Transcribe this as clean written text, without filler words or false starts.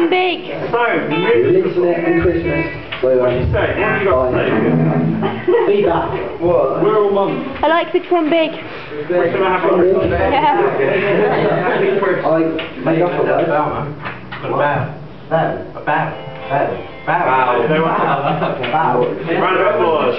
Twin Big. So, Internet and Christmas. what do you say? What have you got to say? Be back. What? We're all mum. I like the Twin Big. What's going to happen? Yeah. I made up a word. About. Round of applause.